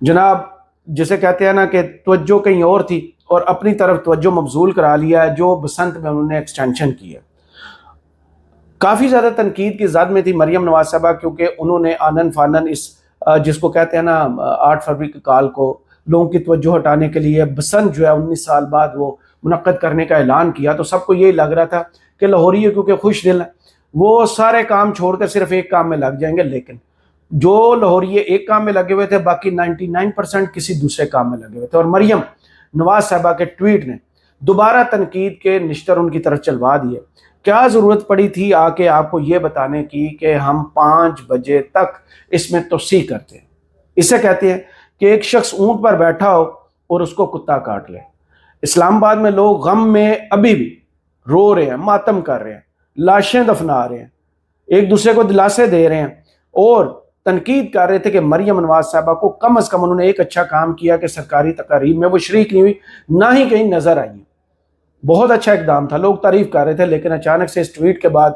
جناب جسے کہتے ہیں نا کہ توجہ کہیں اور تھی اور اپنی طرف توجہ مبذول کرا لیا ہے، جو بسنت میں انہوں نے ایکسٹینشن کی ہے۔ کافی زیادہ تنقید کی زد میں تھی مریم نواز صاحبہ، کیونکہ انہوں نے آنن فانن اس جس کو کہتے ہیں نا 8 فروری کے کال کو لوگوں کی توجہ ہٹانے کے لیے بسنت جو ہے 19 سال بعد وہ منعقد کرنے کا اعلان کیا، تو سب کو یہی لگ رہا تھا کہ لاہوری ہے کیونکہ خوش دل ہیں، وہ سارے کام چھوڑ کر صرف ایک کام میں لگ جائیں گے، لیکن جو لاہوری ایک کام میں لگے ہوئے تھے، باقی 99% کسی دوسرے کام میں لگے ہوئے تھے۔ اور مریم نواز صاحبہ کے ٹویٹ نے دوبارہ تنقید کے نشتر ان کی طرف چلوا دیے۔ کیا ضرورت پڑی تھی آ کے آپ کو یہ بتانے کی کہ ہم 5 بجے تک اس میں توسیع کرتے ہیں؟ اسے کہتے ہیں کہ ایک شخص اونٹ پر بیٹھا ہو اور اس کو کتا کاٹ لے۔ اسلام آباد میں لوگ غم میں ابھی بھی رو رہے ہیں، ماتم کر رہے ہیں، لاشیں دفنا رہے ہیں، ایک دوسرے کو دلاسے دے رہے ہیں، اور تنقید کر رہے تھے کہ مریم نواز صاحبہ کو کم از کم انہوں نے ایک اچھا کام کیا کہ سرکاری تقاریب میں وہ شریک نہیں ہوئی، نہ ہی کہیں نظر آئی۔ بہت اچھا اقدام تھا، لوگ تعریف کر رہے تھے، لیکن اچانک سے اس ٹویٹ کے بعد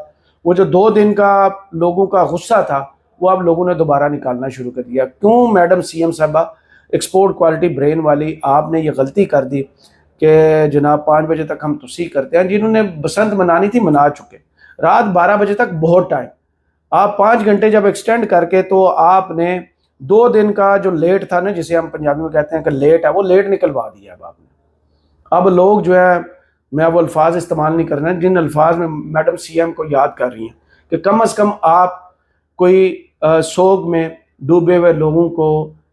وہ جو 2 دن کا لوگوں کا غصہ تھا وہ اب لوگوں نے دوبارہ نکالنا شروع کر دیا۔ کیوں میڈم سی ایم صاحبہ ایکسپورٹ کوالٹی برین والی، آپ نے یہ غلطی کر دی کہ جناب 5 بجے تک ہم توسیع کرتے ہیں؟ جنہوں نے بسنت منانی تھی منا چکے، رات 12 بجے تک بہت ٹائم، آپ 5 گھنٹے جب ایکسٹینڈ کر کے، تو آپ نے 2 دن کا جو لیٹ تھا نا، جسے ہم پنجابی میں کہتے ہیں کہ لیٹ ہے، وہ لیٹ نکلوا دیا اب آپ نے۔ اب لوگ جو ہے، میں وہ الفاظ استعمال نہیں کرنا جن الفاظ میں میڈم سی ایم کو یاد کر رہی ہیں، کہ کم از کم آپ کوئی سوگ میں ڈوبے ہوئے لوگوں کو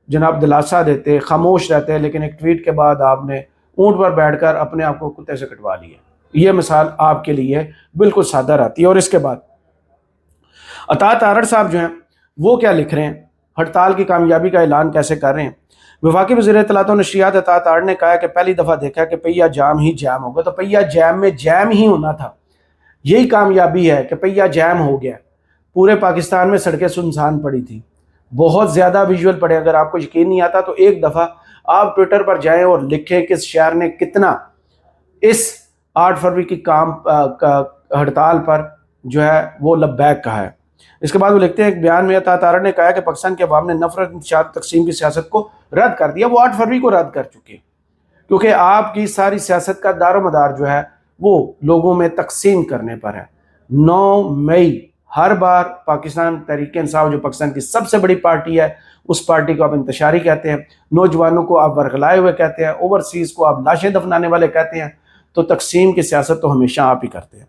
جناب دلاسا دیتے، خاموش رہتے، لیکن ایک ٹویٹ کے بعد آپ نے اونٹ پر بیٹھ کر اپنے آپ کو کتے سے کٹوا لیا۔ یہ مثال آپ کے لیے بالکل سادہ رہتی ہے۔ اور اس کے بعد عطا تارڑ صاحب جو ہیں وہ کیا لکھ رہے ہیں، ہڑتال کی کامیابی کا اعلان کیسے کر رہے ہیں۔ وفاقی وزیر اطلاعات و نشریات عطا تارڑ نے کہا کہ پہلی دفعہ دیکھا کہ پہیہ جام ہی جام ہوگا، تو پہیہ جام میں جام ہی ہونا تھا، یہی کامیابی ہے کہ پہیہ جام ہو گیا۔ پورے پاکستان میں سڑکیں سنسان پڑی تھی، بہت زیادہ ویژول پڑے۔ اگر آپ کو یقین نہیں آتا تو ایک دفعہ آپ ٹویٹر پر جائیں اور لکھیں کہ اس شہر نے کتنا اس 8 فروری کی ہڑتال پر جو ہے وہ لبیک کہا ہے۔ اس کے بعد وہ لکھتے ہیں ایک بیان میں عطا تارڑ نے کہا کہ پاکستان کے عوام نے نفرت، انتشار، تقسیم کی سیاست کو رد کر دیا۔ وہ 8 فروری کو رد کر چکے، کیونکہ آپ کی ساری سیاست کا دار و مدار جو ہے وہ لوگوں میں تقسیم کرنے پر ہے۔ 9 مئی ہر بار پاکستان تحریک انصاف، جو پاکستان کی سب سے بڑی پارٹی ہے، اس پارٹی کو آپ انتشاری کہتے ہیں، نوجوانوں کو آپ ورغلائے ہوئے کہتے ہیں، اوورسیز کو آپ لاشیں دفنانے والے کہتے ہیں، تو تقسیم کی سیاست تو ہمیشہ آپ ہی کرتے ہیں۔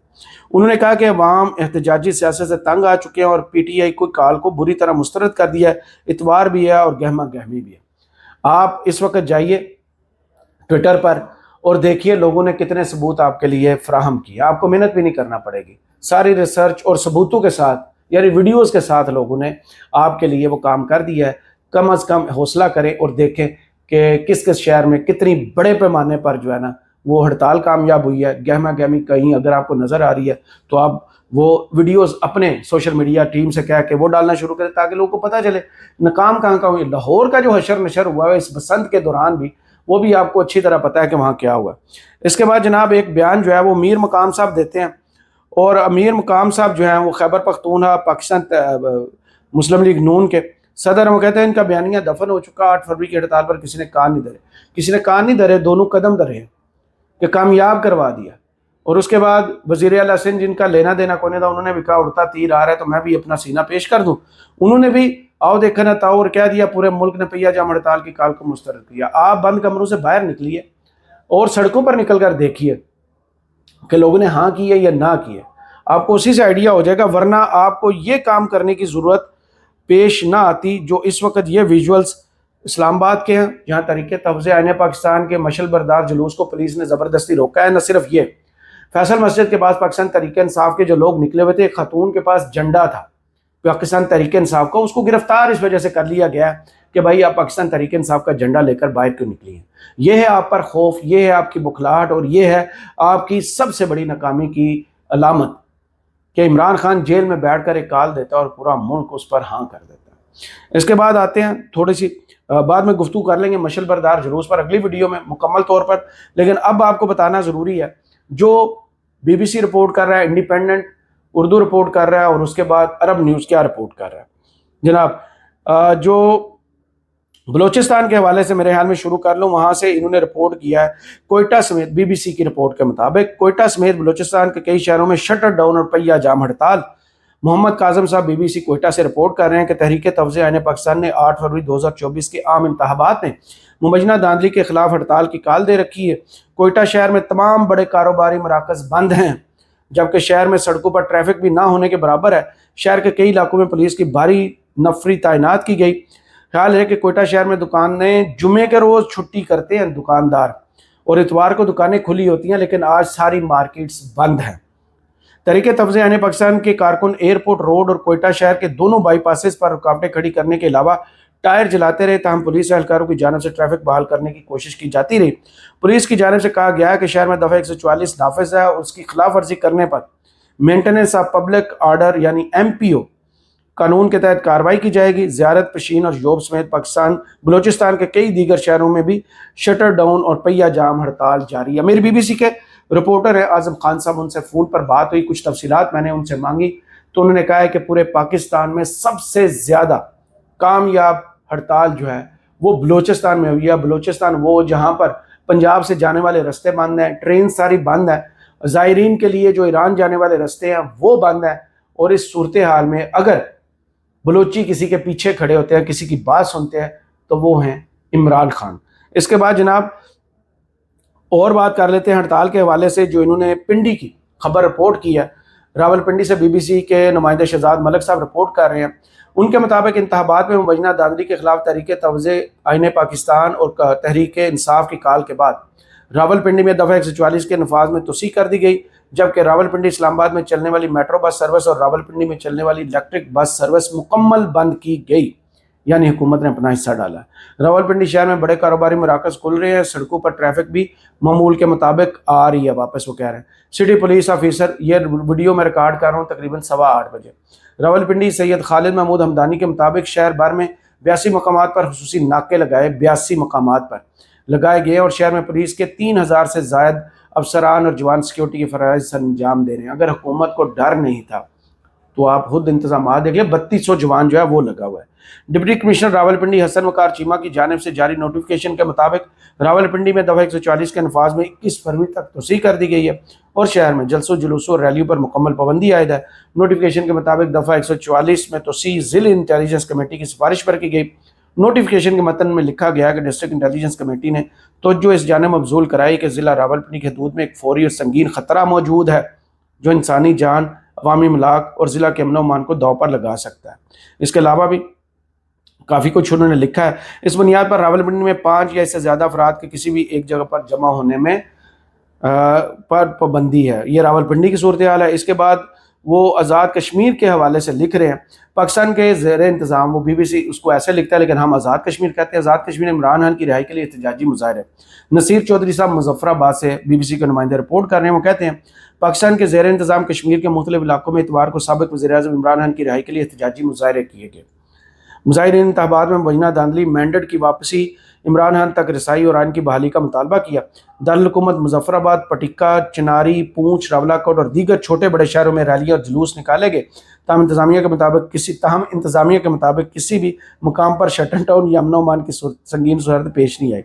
انہوں نے کہا کہ عوام احتجاجی سیاست سے تنگ آ چکے ہیں اور پی ٹی آئی کو کال کو بری طرح مسترد کر دیا ہے، اتوار بھی ہے اور گہما گہمی بھی ہے۔ آپ اس وقت جائیے ٹویٹر پر اور دیکھیے لوگوں نے کتنے ثبوت آپ کے لیے فراہم کیے، آپ کو محنت بھی نہیں کرنا پڑے گی، ساری ریسرچ اور ثبوتوں کے ساتھ، یعنی ویڈیوز کے ساتھ لوگوں نے آپ کے لیے وہ کام کر دیا ہے۔ کم از کم حوصلہ کریں اور دیکھیں کہ کس کس شہر میں کتنی بڑے پیمانے پر جو ہے نا وہ ہڑتال کامیاب ہوئی ہے۔ گہما گہمی کہیں اگر آپ کو نظر آ رہی ہے تو آپ وہ ویڈیوز اپنے سوشل میڈیا ٹیم سے کہہ کے وہ ڈالنا شروع کریں، تاکہ لوگوں کو پتہ چلے ناکام کہاں کا ہوئی۔ لاہور کا جو حشر نشر ہوا ہے اس بسنت کے دوران بھی، وہ بھی آپ کو اچھی طرح پتہ ہے کہ وہاں کیا ہوا۔ اس کے بعد جناب ایک بیان جو ہے وہ امیر مقام صاحب دیتے ہیں، اور امیر مقام صاحب جو ہیں وہ خیبر پختونخوا پاکستان مسلم لیگ نون کے صدر ہیں۔ وہ کہتے ہیں ان کا بیانیہ دفن ہو چکا، 8 فروری کی ہڑتال پر کسی نے کان نہیں دھرے، کسی نے کان نہیں دھرے، دونوں قدم دھرے ہیں کہ کامیاب کروا دیا۔ اور اس کے بعد وزیر اعلیٰ سندھ جن کا لینا دینا کوئی تھا، انہوں نے بھی کہا اڑتا تیر آ رہا ہے تو میں بھی اپنا سینہ پیش کر دوں۔ انہوں نے بھی آؤ دیکھنا تھا اور کہہ دیا پورے ملک نے پہیہ جام ہڑتال کی کال کو مسترد کیا۔ آپ بند کمروں سے باہر نکلیے اور سڑکوں پر نکل کر دیکھیے کہ لوگوں نے ہاں کی ہے یا نہ کی ہے، آپ کو اسی سے آئیڈیا ہو جائے گا، ورنہ آپ کو یہ کام کرنے کی ضرورت پیش نہ آتی جو اس وقت یہ ویژولز اسلام آباد کے ہیں، جہاں تحریک تحفظ آئین پاکستان کے مشعل بردار جلوس کو پولیس نے زبردستی روکا ہے۔ نہ صرف یہ، فیصل مسجد کے پاس پاکستان تحریک انصاف کے جو لوگ نکلے ہوئے تھے، ایک خاتون کے پاس جھنڈا تھا پاکستان تحریک انصاف کا، اس کو گرفتار اس وجہ سے کر لیا گیا کہ بھائی آپ پاکستان تحریک انصاف کا جھنڈا لے کر باہر کیوں نکلی ہیں۔ یہ ہے آپ پر خوف، یہ ہے آپ کی بکھلاہٹ، اور یہ ہے آپ کی سب سے بڑی ناکامی کی علامت کہ عمران خان جیل میں بیٹھ کر ایک کال دیتا ہے اور پورا ملک اس پر ہاں کر دیتا ہے۔ اس کے بعد آتے ہیں، تھوڑی سی بعد میں گفتگو کر لیں گے مشعل بردار جلوس پر اگلی ویڈیو میں مکمل طور پر، لیکن اب آپ کو بتانا ضروری ہے، جو بی بی سی رپورٹ کر رہا ہے، انڈیپینڈنٹ اردو رپورٹ کر رہا ہے، اور اس کے بعد عرب نیوز کیا رپورٹ کر رہا ہے۔ جناب جو بلوچستان کے حوالے سے میرے خیال میں شروع کر لوں، وہاں سے انہوں نے رپورٹ کیا ہے کوئٹہ سمیت، بی بی سی کی رپورٹ کے مطابق کوئٹہ سمیت بلوچستان کے کئی شہروں میں شٹر ڈاؤن اور پہیہ جام ہڑتال۔ محمد کاظم صاحب بی بی سی کوئٹہ سے رپورٹ کر رہے ہیں کہ تحریک توسیع آئین پاکستان نے 8 فروری 2024 کے عام انتخابات میں مبینہ دھاندلی کے خلاف ہڑتال کی کال دے رکھی ہے۔ کوئٹہ شہر میں تمام بڑے کاروباری مراکز بند ہیں، جبکہ شہر میں سڑکوں پر ٹریفک بھی نہ ہونے کے برابر ہے۔ شہر کے کئی علاقوں میں پولیس کی بھاری نفری تعینات کی گئی۔ خیال ہے کہ کوئٹہ شہر میں دکانیں جمعے کے روز چھٹی کرتے ہیں دکاندار، اور اتوار کو دکانیں کھلی ہوتی ہیں، لیکن آج ساری مارکیٹس بند ہیں۔ تحریک توسیع آئین پاکستان کے کارکن ایئرپورٹ روڈ اور کوئٹہ شہر کے دونوں بائی پاسز پر رکاوٹیں کھڑی کرنے کے علاوہ ٹائر جلاتے رہے، تاہم پولیس اہلکاروں کی جانب سے ٹریفک بحال کرنے کی کوشش کی جاتی رہی۔ پولیس کی جانب سے کہا گیا ہے کہ شہر میں دفعہ 144 نافذ ہے اور اس کی خلاف ورزی کرنے پر مینٹیننس آف پبلک آرڈر یعنی MPO قانون کے تحت کارروائی کی جائے گی۔ زیارت پشین اور یوب سمیت بلوچستان کے کئی دیگر شہروں میں بھی شٹر ڈاؤن اور پہیہ جام ہڑتال جاری ہے۔ میری BBC کے رپورٹر ہیں اعظم خان صاحب، ان سے فون پر بات ہوئی، کچھ تفصیلات میں نے ان سے مانگی تو انہوں نے کہا ہے کہ پورے پاکستان میں سب سے زیادہ کامیاب ہڑتال جو ہے وہ بلوچستان میں ہوئی ہے۔ بلوچستان وہ جہاں پر پنجاب سے جانے والے رستے بند ہیں، ٹرین ساری بند ہے، زائرین کے لیے جو ایران جانے والے رستے ہیں وہ بند ہیں، اور اس صورتحال میں اگر بلوچی کسی کے پیچھے کھڑے ہوتے ہیں، کسی کی بات سنتے ہیں، تو وہ ہیں عمران خان۔ اس کے بعد جناب اور بات کر لیتے ہیں ہڑتال کے حوالے سے، جو انہوں نے پنڈی کی خبر رپورٹ کی ہے۔ راول پنڈی سے BBC کے نمائندے شہزاد ملک صاحب رپورٹ کر رہے ہیں۔ ان کے مطابق انتخابات میں مبینہ دھاندلی کے خلاف تحریک توسیع آئین پاکستان اور تحریک انصاف کی کال کے بعد راول پنڈی میں دفعہ 144 کے نفاذ میں توسیع کر دی گئی، جبکہ راول پنڈی اسلام آباد میں چلنے والی میٹرو بس سروس اور راول پنڈی میں چلنے والی الیکٹرک بس سروس مکمل بند کی گئی، یعنی حکومت نے اپنا حصہ ڈالا۔ راول پنڈی شہر میں بڑے کاروباری مراکز کھل رہے ہیں، سڑکوں پر ٹریفک بھی معمول کے مطابق آ رہی ہے واپس، وہ کہہ رہے ہیں۔ سٹی پولیس آفیسر، یہ ویڈیو میں ریکارڈ کر رہا ہوں، تقریباً 8:15 بجے راول پنڈی سید خالد محمود ہمدانی کے مطابق شہر بھر میں 82 مقامات پر خصوصی ناکے لگائے 82 مقامات پر لگائے گئے، اور شہر میں پولیس کے 3000 سے زائد افسران اور جوان سیکیورٹی کے فرائض انجام دے رہے ہیں۔ اگر حکومت کو ڈر نہیں تھا تو آپ خود انتظامات دیکھ لیں، 3200 جوان جو ہے وہ لگا ہوا ہے۔ ڈپٹی کمشنر راول پنڈی حسن وقار چیمہ کی جانب سے جاری نوٹیفیکیشن کے مطابق راول پنڈی میں دفعہ 144 کے نفاذ میں 21 فروری تک توسیع کر دی گئی ہے، اور شہر میں جلسوں جلوسوں اور ریلیوں پر مکمل پابندی عائد ہے۔ نوٹیفیکیشن کے مطابق دفعہ 144 میں توسیع ضلع انٹیلیجنس کمیٹی کی سفارش پر کی گئی۔ نوٹیفیکیشن کے متن میں لکھا گیا کہ ڈسٹرکٹ انٹیلیجنس کمیٹی نے توجہ اس جانب مبذول کرائی کہ ضلع راول پنڈی کی حدود میں ایک فوری اور سنگین خطرہ موجود ہے جو انسانی جان، عوامی املاک اور ضلع کے امن و امان کو داؤ پر لگا سکتا ہے۔ اس کے علاوہ بھی کافی کچھ انہوں نے لکھا ہے۔ اس بنیاد پر راول پنڈی میں 5 یا اس سے زیادہ افراد کے کسی بھی ایک جگہ پر جمع ہونے میں پر پابندی ہے۔ یہ راول پنڈی کی صورتحال ہے۔ اس کے بعد وہ آزاد کشمیر کے حوالے سے لکھ رہے ہیں، پاکستان کے زیر انتظام، وہ BBC اس کو ایسے لکھتا ہے لیکن ہم آزاد کشمیر کہتے ہیں۔ آزاد کشمیر عمران خان کی رہائی کے لیے احتجاجی مظاہرے۔ نصیر چودھری صاحب مظفر آباد سے BBC کے نمائندے رپورٹ کر رہے ہیں، وہ کہتے ہیں پاکستان کے زیر انتظام کشمیر کے مختلف علاقوں میں اتوار کو سابق وزیر اعظم عمران خان کی رہائی کے لیے احتجاجی مظاہرے کیے گئے۔ مظاہرین انتخابات میں مبینہ دھاندلی، مینڈیٹ کی واپسی، عمران خان تک رسائی اور آئین کی بحالی کا مطالبہ کیا۔ دارالحکومت مظفر آباد، پٹکا، چناری، پونچھ، راولہ کوٹ اور دیگر چھوٹے بڑے شہروں میں ریلیاں اور جلوس نکالے گئے۔ تاہم انتظامیہ کے مطابق کسی بھی مقام پر شٹن ڈاؤن یا امن و امان کی سنگین صورت پیش نہیں آئی۔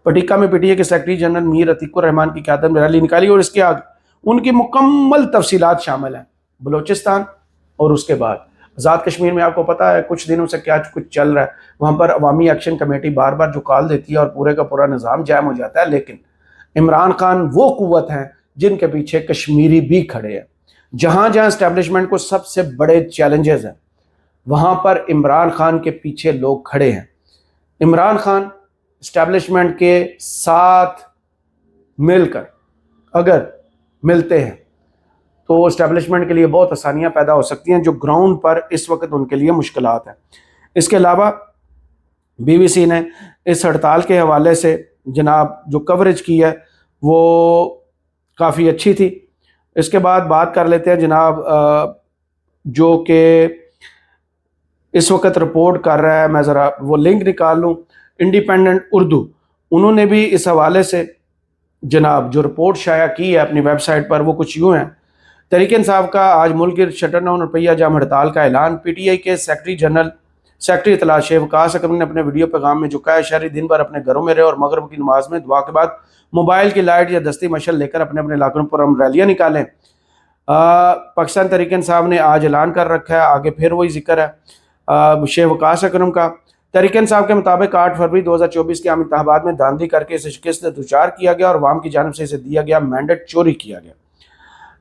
پٹکا میں PTI کے سیکرٹری جنرل میر عتیق الرحمان کی قیادت میں ریلی نکالی، اور اس کے آگے ان کی مکمل تفصیلات شامل ہیں۔ بلوچستان اور اس کے بعد آزاد کشمیر میں آپ کو پتا ہے کچھ دنوں سے کیا کچھ چل رہا ہے، وہاں پر عوامی ایکشن کمیٹی بار بار جو کال دیتی ہے اور پورے کا پورا نظام جام ہو جاتا ہے، لیکن عمران خان وہ قوت ہیں جن کے پیچھے کشمیری بھی کھڑے ہیں۔ جہاں جہاں اسٹیبلشمنٹ کو سب سے بڑے چیلنجز ہیں، وہاں پر عمران خان کے پیچھے لوگ کھڑے ہیں۔ عمران خان اسٹیبلشمنٹ کے ساتھ مل کر اگر ملتے ہیں تو اسٹیبلشمنٹ کے لیے بہت آسانیاں پیدا ہو سکتی ہیں، جو گراؤنڈ پر اس وقت ان کے لیے مشکلات ہیں۔ اس کے علاوہ BBC نے اس ہڑتال کے حوالے سے جناب جو کوریج کی ہے وہ کافی اچھی تھی۔ اس کے بعد بات کر لیتے ہیں جناب جو کہ اس وقت رپورٹ کر رہا ہے، میں ذرا وہ لنک نکال لوں، انڈیپینڈنٹ اردو، انہوں نے بھی اس حوالے سے جناب جو رپورٹ شائع کی ہے اپنی ویب سائٹ پر، وہ کچھ یوں ہیں۔ تحریک انصاف کا آج ملک گیر شٹر ڈاؤن اور پہیہ جام ہڑتال کا اعلان۔ PTI کے سیکرٹری جنرل سیکٹری اطلاع شیخ وقاص اکرم نے اپنے ویڈیو پیغام میں جو کہا ہے شہری دن بھر اپنے گھروں میں رہے اور مغرب کی نماز میں دعا کے بعد موبائل کی لائٹ یا دستی مشعل لے کر اپنے اپنے علاقوں پر ہم ریلیاں نکالیں۔ پاکستان تحریک انصاف نے آج اعلان کر رکھا ہے، آگے پھر وہی ذکر ہے شیخ وقاص اکرم کا۔ تحریک انصاف کے مطابق 8 فروری 2024 کے عام انتخابات میں دھاندلی کر کے اسے شکست دوچار کیا گیا اور عوام کی جانب سے اسے دیا گیا مینڈیٹ چوری کیا گیا۔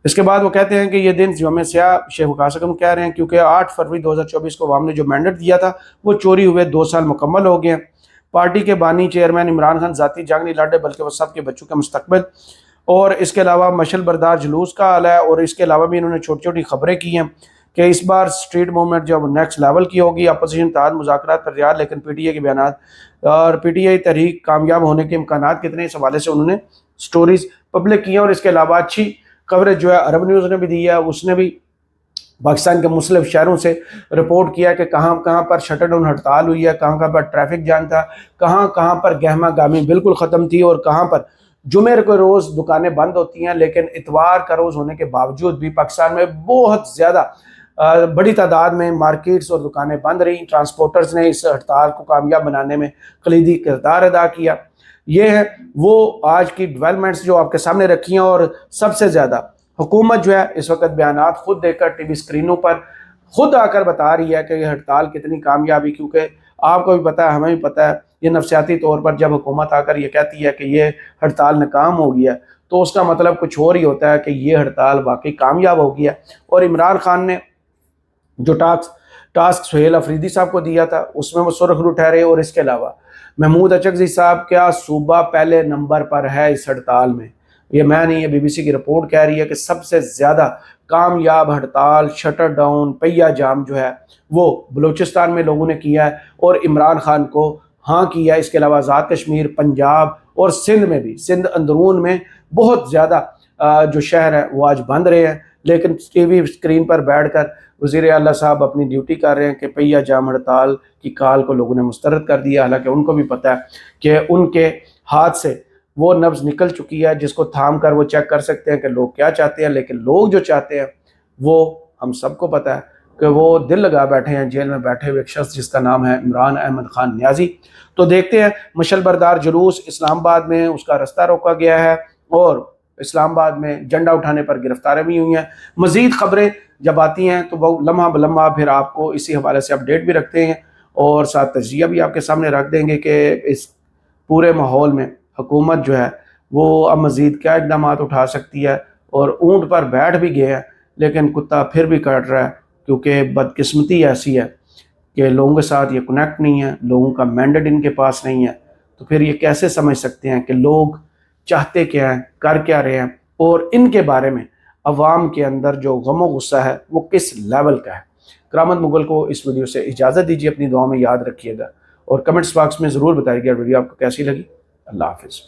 اس کے بعد وہ کہتے ہیں کہ یہ دن یوم سیاہ شیخ وقاص اکرم کہہ رہے ہیں کیونکہ 8 فروری 2024 کو عوام نے جو مینڈیٹ دیا تھا وہ چوری ہوئے 2 سال مکمل ہو گئے ہیں۔ پارٹی کے بانی چیئرمین عمران خان ذاتی جنگ نہیں لڑے بلکہ وہ سب کے بچوں کا مستقبل، اور اس کے علاوہ مشعل بردار جلوس کا حال ہے، اور اس کے علاوہ بھی انہوں نے چھوٹی چھوٹی خبریں کی ہیں کہ اس بار سٹریٹ موومنٹ جو نیکسٹ لیول کی ہوگی، اپوزیشن اتحاد مذاکرات پر تیار، لیکن پی ٹی اے کے بیانات اور پی ٹی اے تحریک کامیاب ہونے کے امکانات کتنے، اس حوالے سے انہوں نے سٹوریز پبلک کی ہیں۔ اور اس کے علاوہ اچھی کوریج جو ہے عرب نیوز نے بھی دی ہے، اس نے بھی پاکستان کے مختلف شہروں سے رپورٹ کیا کہ کہاں کہاں پر شٹر ڈاؤن ہڑتال ہوئی ہے، کہاں کہاں پر ٹریفک جام تھا، کہاں کہاں پر گہما گامی بالکل ختم تھی، اور کہاں پر جمعے کو روز دکانیں بند ہوتی ہیں، لیکن اتوار کا روز ہونے کے باوجود بھی پاکستان میں بہت زیادہ بڑی تعداد میں مارکیٹس اور دکانیں بند رہیں۔ ٹرانسپورٹرز نے اس ہڑتال کو کامیاب بنانے میں کلیدی کردار ادا کیا۔ یہ ہے وہ آج کی ڈیولپمنٹس جو آپ کے سامنے رکھی ہیں، اور سب سے زیادہ حکومت جو ہے اس وقت بیانات خود دے کر ٹی وی اسکرینوں پر خود آ کر بتا رہی ہے کہ یہ ہڑتال کتنی کامیابی، کیونکہ آپ کو بھی پتہ ہے، ہمیں بھی پتہ ہے، یہ نفسیاتی طور پر جب حکومت آ کر یہ کہتی ہے کہ یہ ہڑتال ناکام ہو گیا تو اس کا مطلب کچھ اور ہی ہوتا ہے کہ یہ ہڑتال واقعی کامیاب ہو گیا۔ اور عمران خان نے جو ٹاسک سہیل افریدی صاحب کو دیا تھا اس میں وہ سرخ رو ٹھہرے، اور اس کے علاوہ محمود اچکزئی صاحب کیا صوبہ پہلے نمبر پر ہے اس ہڑتال میں، یہ میں نہیں، یہ بی بی سی کی رپورٹ کہہ رہی ہے کہ سب سے زیادہ کامیاب ہڑتال شٹر ڈاؤن پہیا جام جو ہے وہ بلوچستان میں لوگوں نے کیا ہے اور عمران خان کو ہاں کیا ہے۔ اس کے علاوہ آزاد کشمیر، پنجاب اور سندھ میں بھی، سندھ اندرون میں بہت زیادہ جو شہر ہیں وہ آج بند رہے ہیں، لیکن ٹی وی اسکرین پر بیٹھ کر وزیر اعلیٰ صاحب اپنی ڈیوٹی کر رہے ہیں کہ پہیا جام ہڑتال کی کال کو لوگوں نے مسترد کر دیا، حالانکہ ان کو بھی پتہ ہے کہ ان کے ہاتھ سے وہ نبض نکل چکی ہے جس کو تھام کر وہ چیک کر سکتے ہیں کہ لوگ کیا چاہتے ہیں، لیکن لوگ جو چاہتے ہیں وہ ہم سب کو پتہ ہے کہ وہ دل لگا بیٹھے ہیں جیل میں بیٹھے ہوئے ایک شخص جس کا نام ہے عمران احمد خان نیازی۔ تو دیکھتے ہیں مشعل بردار جلوس اسلام آباد میں اس کا رستہ روکا گیا ہے، اور اسلام آباد میں جھنڈا اٹھانے پر گرفتاریں بھی ہوئی ہیں۔ مزید خبریں جب آتی ہیں تو وہ لمحہ بلمحہ پھر آپ کو اسی حوالے سے اپڈیٹ بھی رکھتے ہیں، اور ساتھ تجزیہ بھی آپ کے سامنے رکھ دیں گے کہ اس پورے ماحول میں حکومت جو ہے وہ اب مزید کیا اقدامات اٹھا سکتی ہے۔ اور اونٹ پر بیٹھ بھی گئے ہیں لیکن کتا پھر بھی کاٹ رہا ہے، کیونکہ بدقسمتی ایسی ہے کہ لوگوں کے ساتھ یہ کنیکٹ نہیں ہے، لوگوں کا مینڈیٹ ان کے پاس نہیں ہے، تو پھر یہ کیسے سمجھ سکتے ہیں کہ لوگ چاہتے کیا ہیں، کر کیا رہے ہیں، اور ان کے بارے میں عوام کے اندر جو غم و غصہ ہے وہ کس لیول کا ہے۔ کرامت مغل کو اس ویڈیو سے اجازت دیجیے، اپنی دعاؤں میں یاد رکھیے گا، اور کمنٹس باکس میں ضرور بتائیے گا ویڈیو آپ کو کیسی لگی۔ اللہ حافظ۔